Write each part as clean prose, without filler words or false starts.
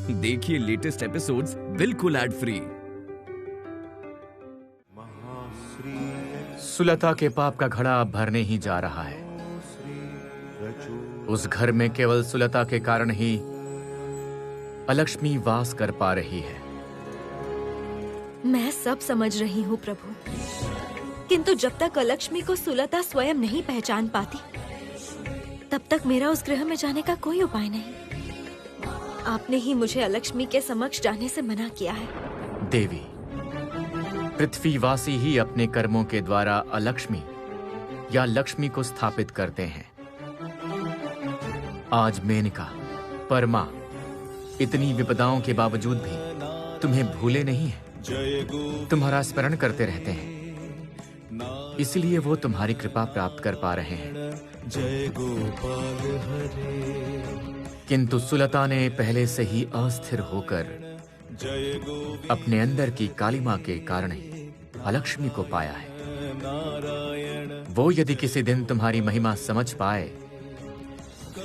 देखिए latest episodes बिल्कुल ad free. Sulata के पाप का घड़ा अब भरने ही जा रहा है। उस घर में केवल सुलता के कारण ही अलक्ष्मी वास कर पा रही है। मैं सब समझ रही हूँ प्रभु, किंतु जब तक अलक्ष्मी को सुलता स्वयं नहीं पहचान पाती, तब तक मेरा उस गृह में जाने का कोई उपाय नहीं। आपने ही मुझे अलक्ष्मी के समक्ष जाने से मना किया है। देवी, पृथ्वीवासी ही अपने कर्मों के द्वारा अलक्ष्मी या लक्ष्मी को स्थापित करते हैं। आज मेनका, परमा इतनी विपदाओं के बावजूद भी तुम्हें भूले नहीं हैं। तुम्हारा स्मरण करते रहते हैं, इसलिए वो तुम्हारी कृपा प्राप्त कर पा रहे हैं। जय गोपाल हरे। किंतु सुलता ने पहले से ही अस्थिर होकर अपने अंदर की कालिमा के कारण ही अलक्ष्मी को पाया है। वो यदि किसी दिन तुम्हारी महिमा समझ पाए,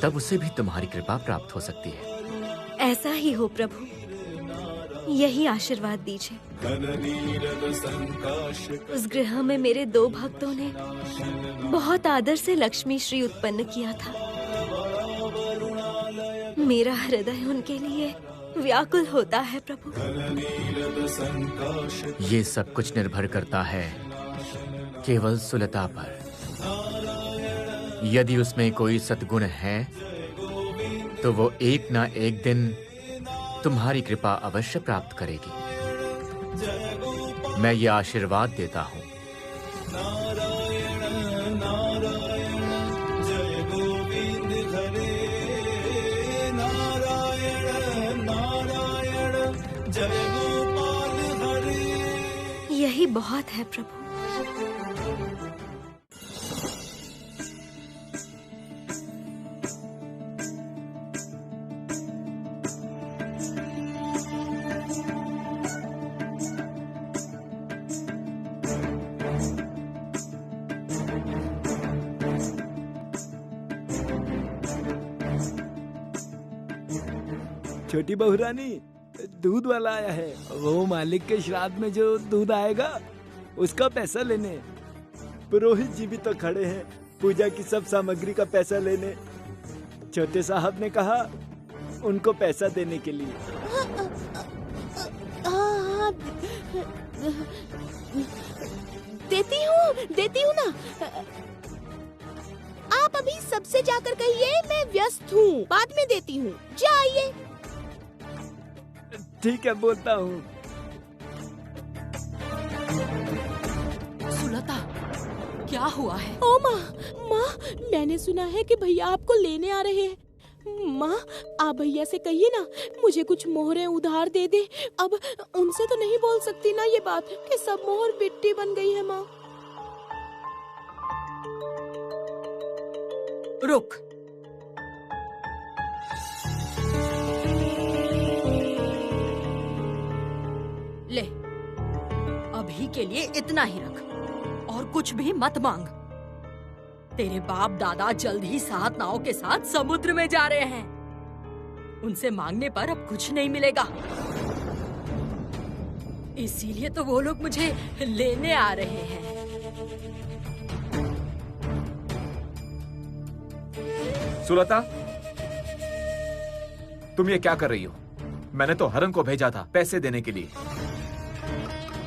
तब उसे भी तुम्हारी कृपा प्राप्त हो सकती है। ऐसा ही हो प्रभु, यही आशीर्वाद दीजिए। उस गृह में मेरे 2 भक्तों ने बहुत आदर से लक्ष्मी श्री उत्पन्न किया था। मेरा हृदय उनके लिए व्याकुल होता है प्रभु। ये सब कुछ निर्भर करता है केवल सुलता पर। यदि उसमें कोई सद्गुण है, तो वो एक ना एक दिन तुम्हारी कृपा अवश्य प्राप्त करेगी। मैं ये आशीर्वाद देता हूँ। यही बहुत है प्रभु। छोटी बहू रानी, दूध वाला आया है। वो मालिक के श्राद्ध में जो दूध आएगा, उसका पैसा लेने। पुरोहित जी भी तो खड़े हैं पूजा की सब सामग्री का पैसा लेने। छोटे साहब ने कहा उनको पैसा देने के लिए। देती हूँ ना। आप अभी सबसे जाकर कहिए मैं व्यस्त हूँ, बाद में देती हूँ। जाइए। ठीक है, बोलता हूँ। सुलता, क्या हुआ है? ओ माँ, मैंने सुना है कि भैया आपको लेने आ रहे हैं। माँ, आप भैया से कहिए ना मुझे कुछ मोहरें उधार दे दे। अब उनसे तो नहीं बोल सकती ना ये बात कि सब मोहर मिट्टी बन गई है। माँ रुक। ले, अभी के लिए इतना ही रख और कुछ भी मत मांग। तेरे बाप दादा जल्द ही 7 नाव के साथ समुद्र में जा रहे हैं। उनसे मांगने पर अब कुछ नहीं मिलेगा, इसीलिए तो वो लोग मुझे लेने आ रहे हैं। सुलता, तुम ये क्या कर रही हो? मैंने तो हरन को भेजा था पैसे देने के लिए।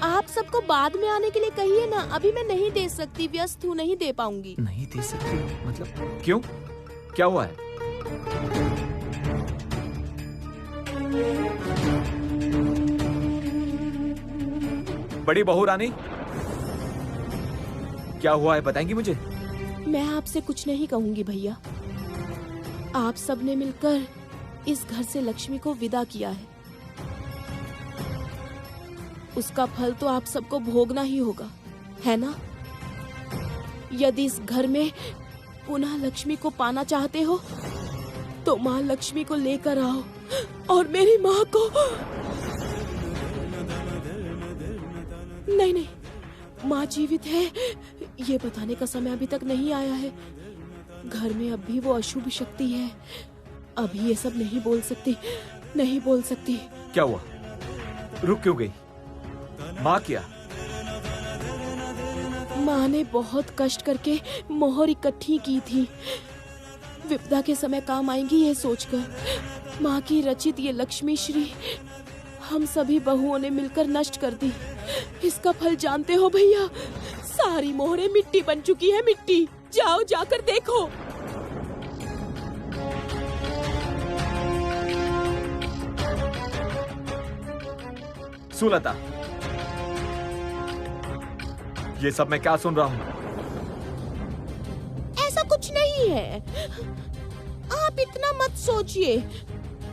आप सबको बाद में आने के लिए कहिए ना, अभी मैं नहीं दे सकती, व्यस्त हूँ, नहीं दे पाऊंगी। नहीं दे सकती मतलब? क्यों, क्या हुआ है? बड़ी बहू रानी, क्या हुआ है, बताएंगी मुझे? मैं आपसे कुछ नहीं कहूंगी भैया। आप सबने मिलकर इस घर से लक्ष्मी को विदा किया है। उसका फल तो आप सबको भोगना ही होगा, है ना? यदि इस घर में पुनः लक्ष्मी को पाना चाहते हो, तो माँ लक्ष्मी को लेकर आओ और मेरी माँ को। नहीं, माँ जीवित है ये बताने का समय अभी तक नहीं आया है। घर में अब भी वो अशुभ शक्ति है, अभी ये सब नहीं बोल सकती। नहीं बोल सकती। क्या हुआ? रुक क्यों गई? माँ क्या? माँ ने बहुत कष्ट करके मोहर इकट्ठी की थी, विपदा के समय काम आएंगी ये सोचकर। माँ की रचित ये लक्ष्मी श्री हम सभी बहुओं ने मिलकर नष्ट कर दी। इसका फल जानते हो भैया? सारी मोहरें मिट्टी बन चुकी है, मिट्टी। जाओ जाकर देखो। सुलता, ये सब मैं क्या सुन रहा हूँ? ऐसा कुछ नहीं है, आप इतना मत सोचिए।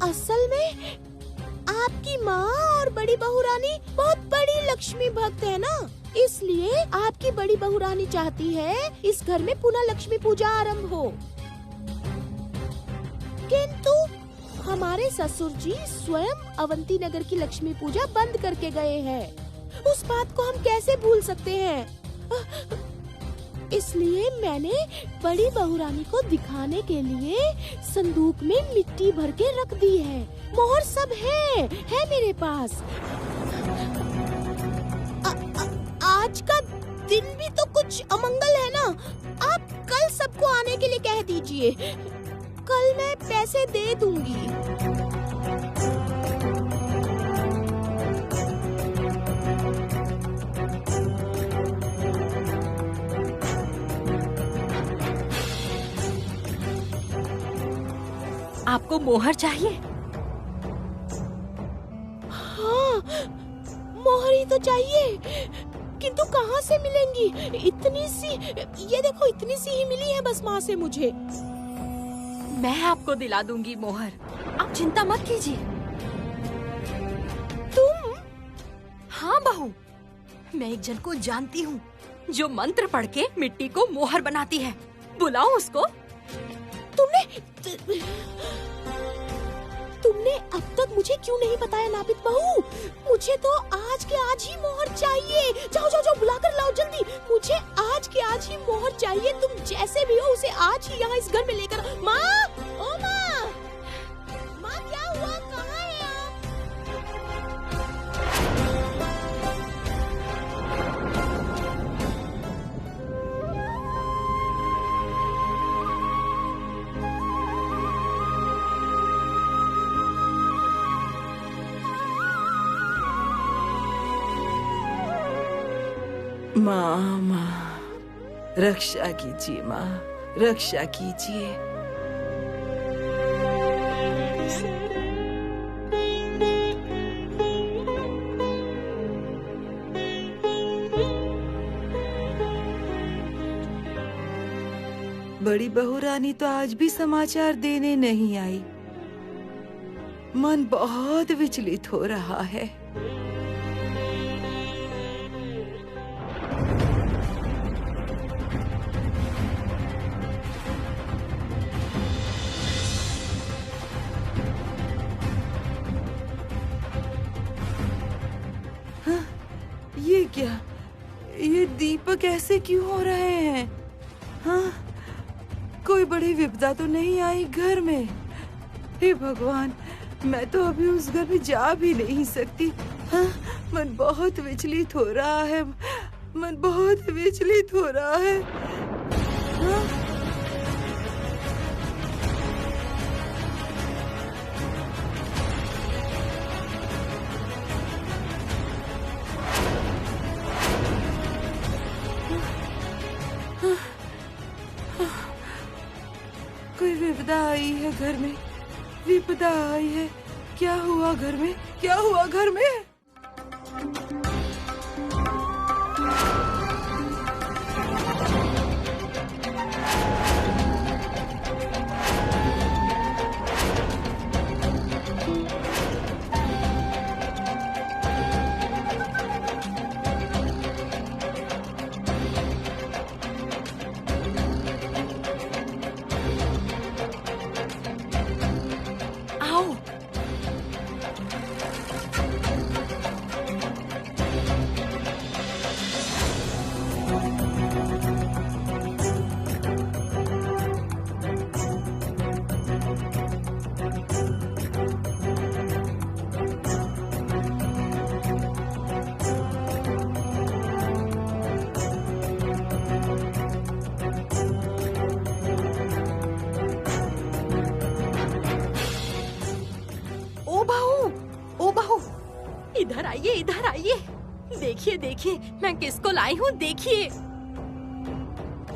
असल में आपकी माँ और बड़ी बहू रानी बहुत बड़ी लक्ष्मी भक्त है ना, इसलिए आपकी बड़ी बहू रानी चाहती है इस घर में पुनः लक्ष्मी पूजा आरंभ हो। किंतु हमारे ससुर जी स्वयं अवंती नगर की लक्ष्मी पूजा बंद करके गए हैं। उस बात को हम कैसे भूल सकते हैं? इसलिए मैंने बड़ी बहू रानी को दिखाने के लिए संदूक में मिट्टी भर के रख दी है। मोहर सब है मेरे पास। आज का दिन भी तो कुछ अमंगल है ना, आप कल सबको आने के लिए कह दीजिए, कल मैं पैसे दे दूंगी। आपको मोहर चाहिए? हाँ, मोहर ही तो चाहिए, किंतु कहाँ से मिलेंगी? इतनी सी, ये देखो इतनी सी ही मिली है बस माँ से मुझे। मैं आपको दिला दूंगी मोहर, आप चिंता मत कीजिए। तुम? हाँ बहू, मैं एक जन को जानती हूँ जो मंत्र पढ़ के मिट्टी को मोहर बनाती है। बुलाओ उसको। तुमने अब तक मुझे क्यों नहीं बताया नापित बहू? मुझे तो आज के आज ही मोहर चाहिए। जाओ जाओ जाओ, बुलाकर लाओ जल्दी। मुझे आज के आज ही मोहर चाहिए। तुम जैसे भी हो उसे आज ही यहाँ इस घर में लेकर। माँ, ओ माँ, माँ क्या हुआ? कहाँ है आप? माँ, रक्षा कीजिए माँ, रक्षा कीजिए। बड़ी बहू रानी तो आज भी समाचार देने नहीं आई। मन बहुत विचलित हो रहा है। ये क्या? ये दीपक ऐसे क्यों हो रहे हैं? हाँ, कोई बड़ी विपदा तो नहीं आई घर में? हे भगवान, मैं तो अभी उस घर में जा भी नहीं सकती। हाँ, मन बहुत विचलित हो रहा है, मन बहुत विचलित हो रहा है। हाँ? कोई विपदा आई है घर में, विपदा आई है। क्या हुआ घर में? क्या हुआ घर में? ओ बहू, ओ बहू, इधर आइए, इधर आइए। देखिए देखिए मैं किसको लाई हूँ, देखिए।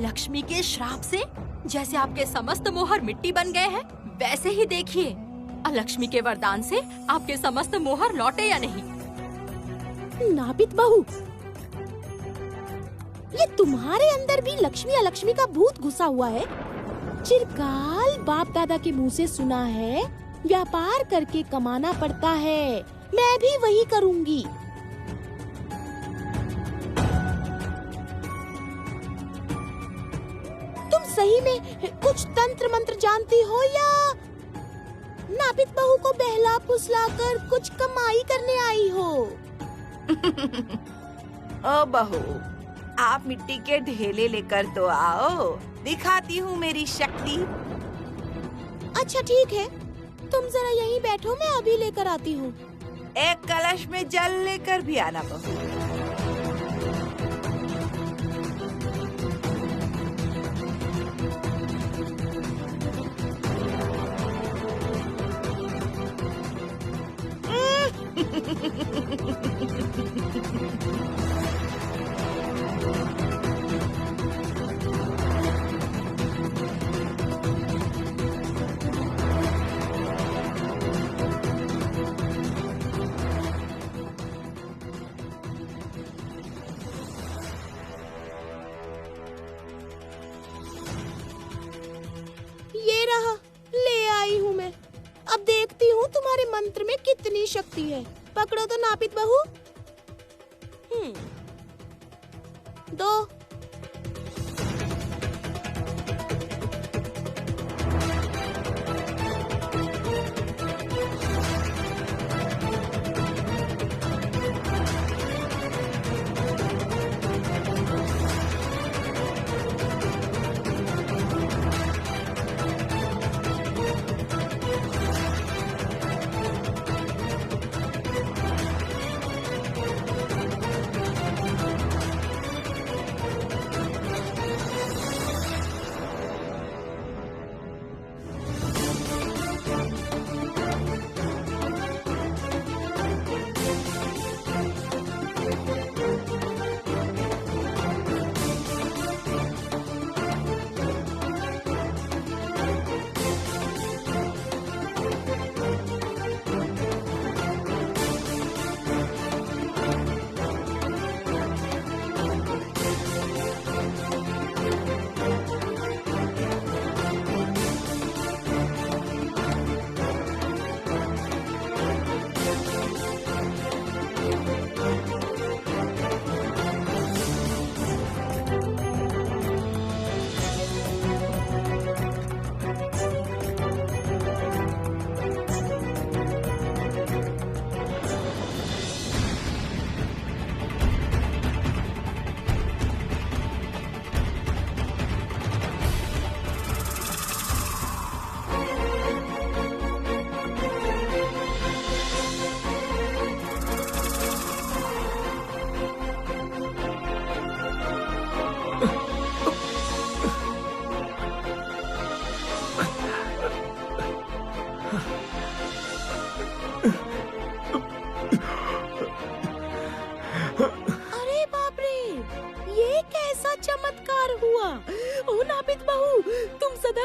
लक्ष्मी के श्राप से जैसे आपके समस्त मोहर मिट्टी बन गए हैं, वैसे ही देखिए लक्ष्मी के वरदान से आपके समस्त मोहर लौटे या नहीं। नापित बहू, ये तुम्हारे अंदर भी लक्ष्मी अलक्ष्मी का भूत घुसा हुआ है। चिरकाल बाप दादा के मुंह से सुना है, व्यापार करके कमाना पड़ता है, मैं भी वही करूंगी। तुम सही में कुछ तंत्र मंत्र जानती हो या नापित बहू को बहला फुसला कर कुछ कमाई करने आई हो? ओ बहू, आप मिट्टी के ढेले लेकर तो आओ, दिखाती हूँ मेरी शक्ति। अच्छा ठीक है, तुम जरा यहीं बैठो, मैं अभी लेकर आती हूँ। एक कलश में जल लेकर भी आना बहू। ये रहा, ले आई हूँ मैं। अब देखती हूँ तुम्हारे मंत्र में कितनी शक्ति है। पकड़ो तो नापित बहू। दो।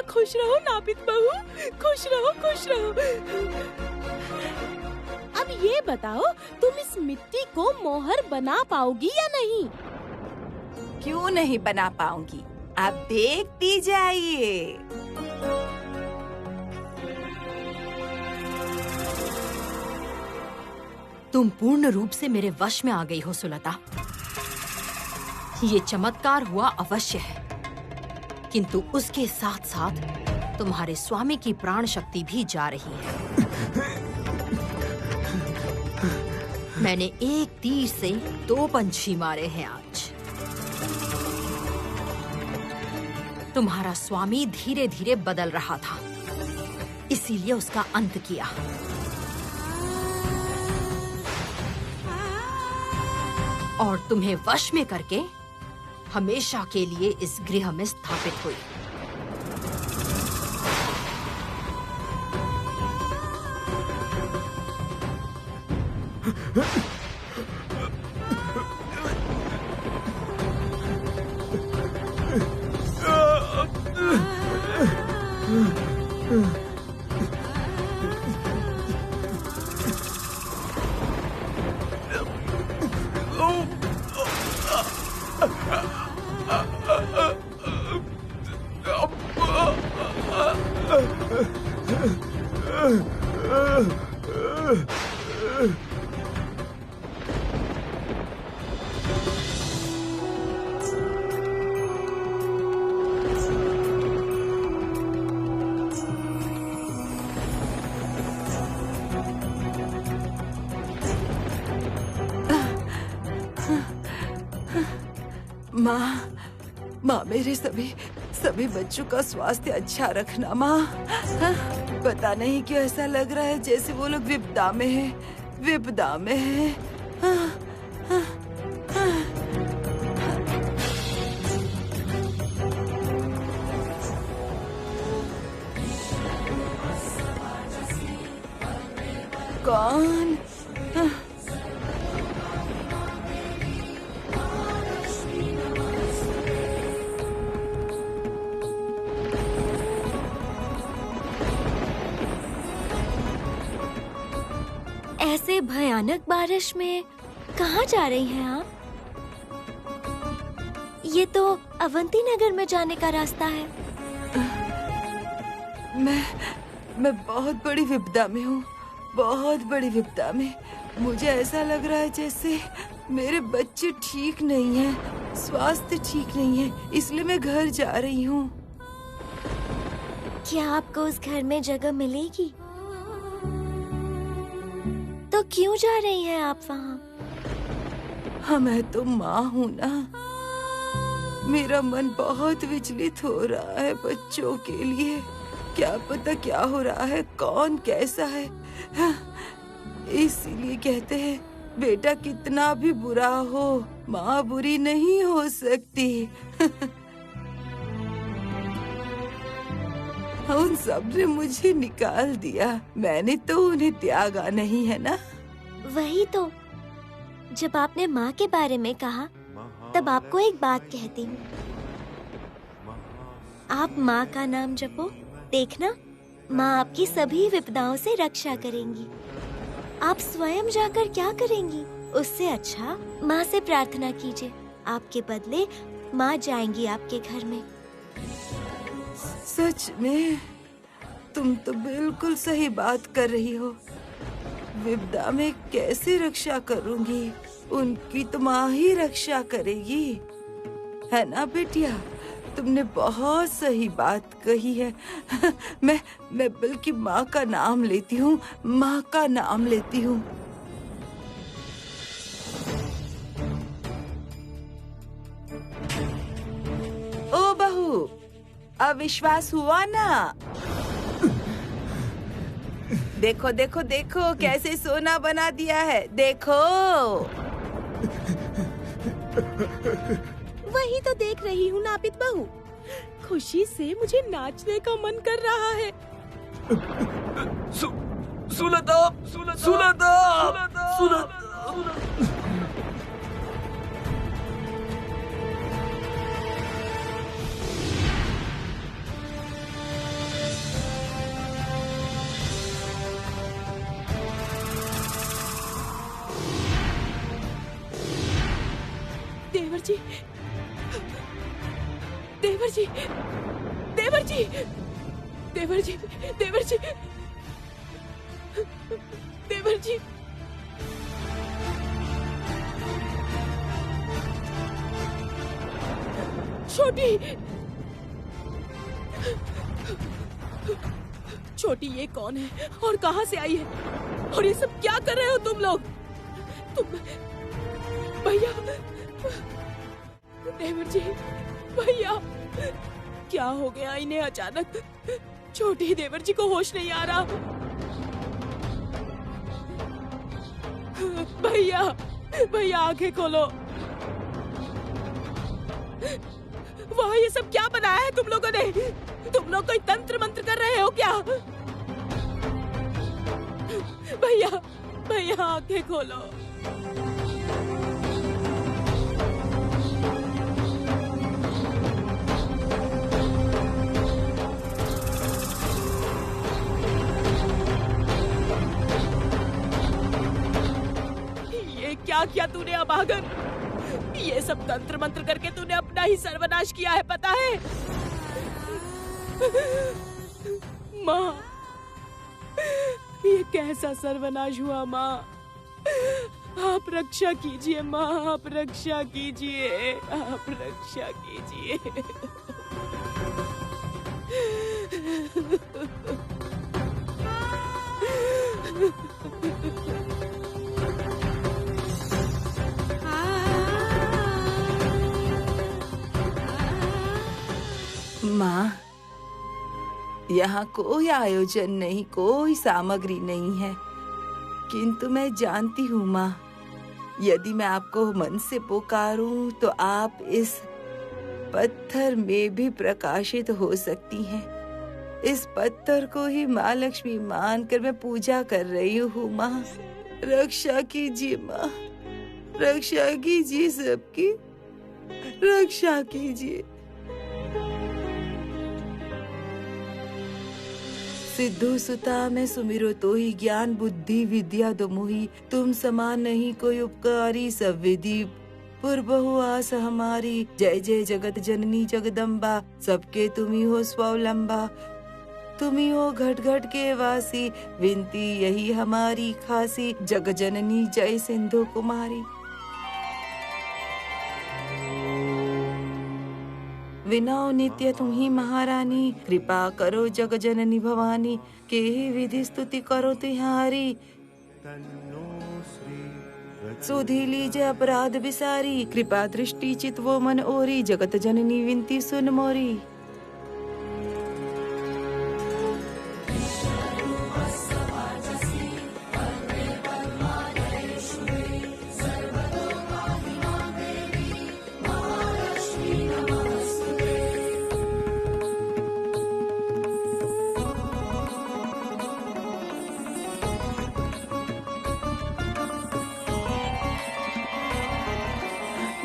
खुश रहो नापित बहू, खुश रहो खुश रहो। अब ये बताओ, तुम इस मिट्टी को मोहर बना पाओगी या नहीं? क्यों नहीं बना पाऊंगी, आप देखती जाइए। तुम पूर्ण रूप से मेरे वश में आ गई हो सुलता। ये चमत्कार हुआ अवश्य है, किंतु उसके साथ साथ तुम्हारे स्वामी की प्राण शक्ति भी जा रही है। मैंने एक तीर से 2 पंछी मारे हैं आज। तुम्हारा स्वामी धीरे धीरे बदल रहा था, इसीलिए उसका अंत किया। और तुम्हें वश में करके हमेशा के लिए इस गृह में स्थापित हुई। माँ मेरे सभी बच्चों का स्वास्थ्य अच्छा रखना माँ। पता नहीं क्यों ऐसा लग रहा है जैसे वो लोग विपदा में है। कौन? ऐसे भयानक बारिश में कहाँ जा रही हैं आप? ये तो अवंती नगर में जाने का रास्ता है। मैं बहुत बड़ी विपदा में हूँ, बहुत बड़ी विपदा में। मुझे ऐसा लग रहा है जैसे मेरे बच्चे ठीक नहीं हैं, स्वास्थ्य ठीक नहीं है, इसलिए मैं घर जा रही हूँ। क्या आपको उस घर में जगह मिलेगी? तो क्यों जा रही हैं आप वहाँ? हाँ, मैं तो माँ हूँ ना। मेरा मन बहुत विचलित हो रहा है बच्चों के लिए। क्या पता क्या हो रहा है, कौन कैसा है। इसीलिए कहते हैं बेटा कितना भी बुरा हो, माँ बुरी नहीं हो सकती। उन सब ने मुझे निकाल दिया, मैंने तो उन्हें त्यागा नहीं, है ना? वही तो, जब आपने माँ के बारे में कहा तब आपको एक बात कहती हूँ। आप माँ का नाम जपो, देखना माँ आपकी सभी विपदाओं से रक्षा करेंगी। आप स्वयं जाकर क्या करेंगी, उससे अच्छा माँ से प्रार्थना कीजिए, आपके बदले माँ जाएंगी आपके घर में। सच में तुम तो बिल्कुल सही बात कर रही हो। विपदा में कैसे रक्षा करूंगी, उनकी तो माँ ही रक्षा करेगी, है ना बेटिया? तुमने बहुत सही बात कही है। मैं बल्कि माँ का नाम लेती हूँ, माँ का नाम लेती हूँ। ओ बहू, अविश्वास हुआ ना? देखो देखो देखो कैसे सोना बना दिया है, देखो। वही तो देख रही हूँ नापित बहू, खुशी से मुझे नाचने का मन कर रहा है। सुलता। देवर जी, देवर जी, देवर जी, देवर जी, देवर जी, देवर जी। छोटी ये कौन है और कहाँ से आई है, और ये सब क्या कर रहे हो तुम लोग? तुम भैया, देवर जी, भैया, क्या हो गया इन्हें अचानक? छोटी देवर जी को होश नहीं आ रहा। भैया, भैया आंखें खोलो। वहाँ ये सब क्या बनाया है तुम लोगों ने? तुम लोग कोई तंत्र मंत्र कर रहे हो क्या? भैया, भैया आंखें खोलो। ये क्या किया तूने अभागन? ये सब तंत्र मंत्र करके तूने अपना ही सर्वनाश किया है, पता है? माँ, ये कैसा सर्वनाश हुआ माँ? आप रक्षा कीजिए माँ, आप रक्षा कीजिए, आप रक्षा कीजिए। माँ, यहाँ कोई आयोजन नहीं, कोई सामग्री नहीं है, किंतु मैं जानती हूँ माँ, यदि मैं आपको मन से पुकारूं तो आप इस पत्थर में भी प्रकाशित हो सकती हैं। इस पत्थर को ही माँ लक्ष्मी मानकर मैं पूजा कर रही हूँ माँ। रक्षा कीजिए माँ, रक्षा कीजिए, सबकी रक्षा कीजिए। सिद्धू सुता में सुमिरो तो ही ज्ञान बुद्धि विद्या दो मोही, तुम समान नहीं कोई उपकारी सब विधि पूर्वहु आस हमारी। जय जय जगत जननी जगदम्बा, सबके तुम्ही हो स्वावलंबा, तुम्ही हो घट घट के वासी, विनती यही हमारी खासी। जग जननी जय सिंधु कुमारी। विनौ नित्य तुम्ही महारानी, कृपा करो जग जननी भवानी, के विधि स्तुति करो तिहारी। सुधी लीजे अपराध विसारी, कृपा दृष्टि चित वो मन ओरी, जगत जननी विनती सुन मोरी।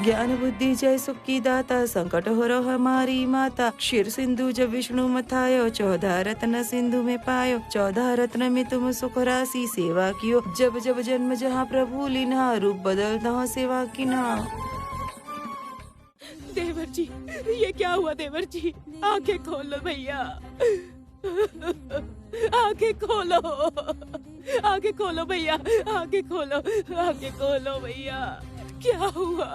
ज्ञान बुद्धि जय सुख की दाता, संकट हरो हमारी माता। क्षीर सिंधु जब विष्णु मथायो, 14 रत्न सिंधु में पायो। 14 रत्न में तुम सुख राशि, सेवा कियो जब जब जन्म जहाँ प्रभु लीना, रूप बदलता हो सेवा की ना। देवर जी, ये क्या हुआ देवर जी? आंखें खोलो भैया, आंखें खोलो, आंखें खोलो भैया, आंखें खोलो, आंखें खोलो भैया। क्या हुआ?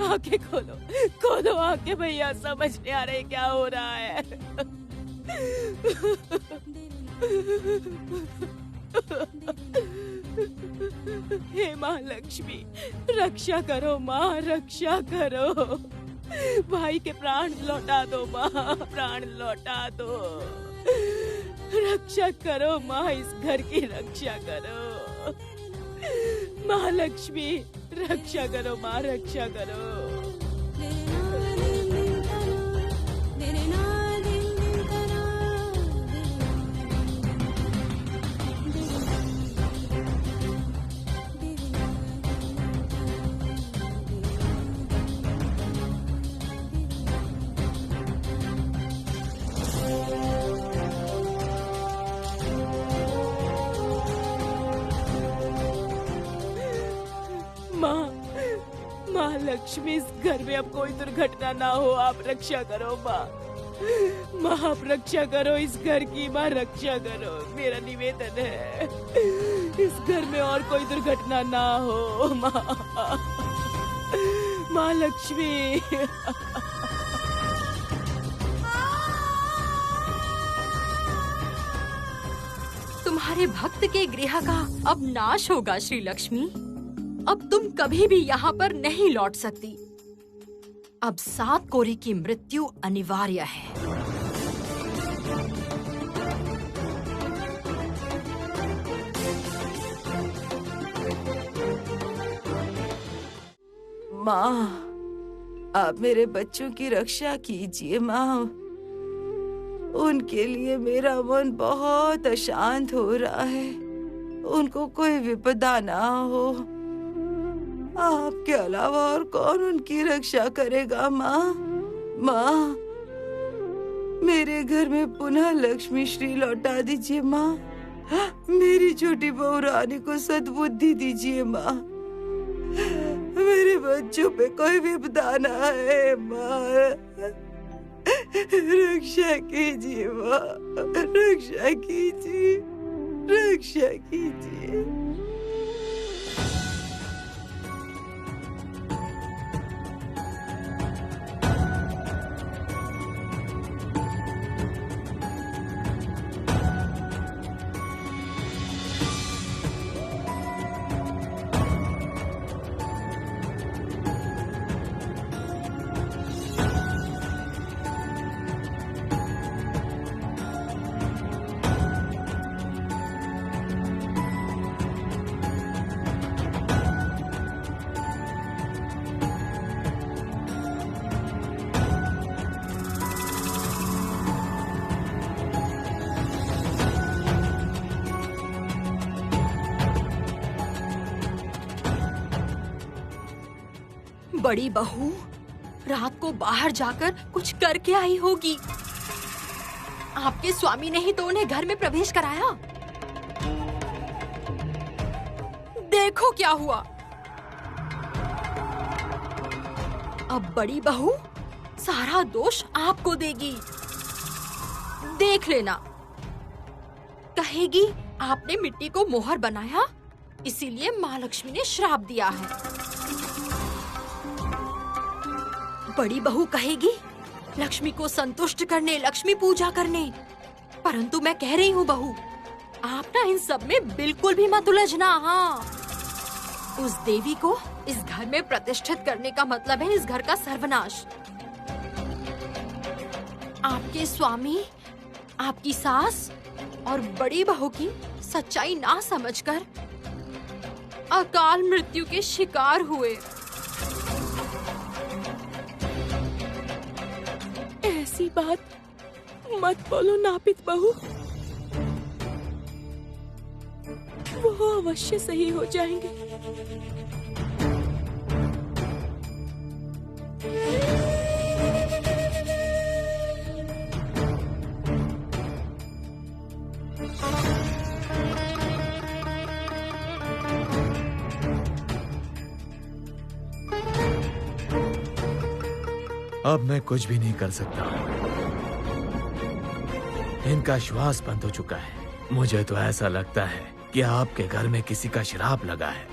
आंखें खोलो, खोलो आंखें भैया, समझ नहीं आ रही क्या हो रहा है। हे माँ लक्ष्मी, रक्षा करो माँ, रक्षा करो। भाई के प्राण लौटा दो माँ, प्राण लौटा दो। रक्षा करो माँ, इस घर की रक्षा करो। माँ लक्ष्मी, रक्षा करो माँ, रक्षा करो। माँ लक्ष्मी, इस घर में अब कोई दुर्घटना ना हो, आप रक्षा करो माँ। माँ आप रक्षा करो इस घर की, माँ रक्षा करो, मेरा निवेदन है। इस घर में और कोई दुर्घटना ना हो माँ। माँ लक्ष्मी। तुम्हारे भक्त के गृह का अब नाश होगा श्री लक्ष्मी। अब तुम कभी भी यहाँ पर नहीं लौट सकती। अब 7 कोरी की मृत्यु अनिवार्य है। माँ, आप मेरे बच्चों की रक्षा कीजिए माँ। उनके लिए मेरा मन बहुत अशांत हो रहा है। उनको कोई विपदा ना हो। आपके अलावा और कौन उनकी रक्षा करेगा माँ? माँ, मेरे घर में पुनः लक्ष्मी श्री लौटा दीजिए माँ। मेरी छोटी बहू रानी को सद्बुद्धि दीजिए माँ। मेरे बच्चों पे कोई विपदा ना है माँ। रक्षा कीजिए माँ, रक्षा कीजिए, रक्षा कीजिए। बड़ी बहू रात को बाहर जाकर कुछ करके आई होगी। आपके स्वामी ने ही तो उन्हें घर में प्रवेश कराया। देखो क्या हुआ। अब बड़ी बहू सारा दोष आपको देगी। देख लेना, कहेगी आपने मिट्टी को मोहर बनाया, इसीलिए माँ लक्ष्मी ने श्राप दिया है। बड़ी बहू कहेगी लक्ष्मी को संतुष्ट करने, लक्ष्मी पूजा करने। परंतु मैं कह रही हूँ बहू, आप ना इन सब में बिल्कुल भी मत उलझना। हाँ, उस देवी को इस घर में प्रतिष्ठित करने का मतलब है इस घर का सर्वनाश। आपके स्वामी, आपकी सास और बड़ी बहू की सच्चाई ना समझकर अकाल मृत्यु के शिकार हुए। ऐसी बात मत बोलो नापित बहू, वो अवश्य सही हो जाएंगे। अब मैं कुछ भी नहीं कर सकता। इनका श्वास बंद हो चुका है। मुझे तो ऐसा लगता है कि आपके घर में किसी का श्राप लगा है।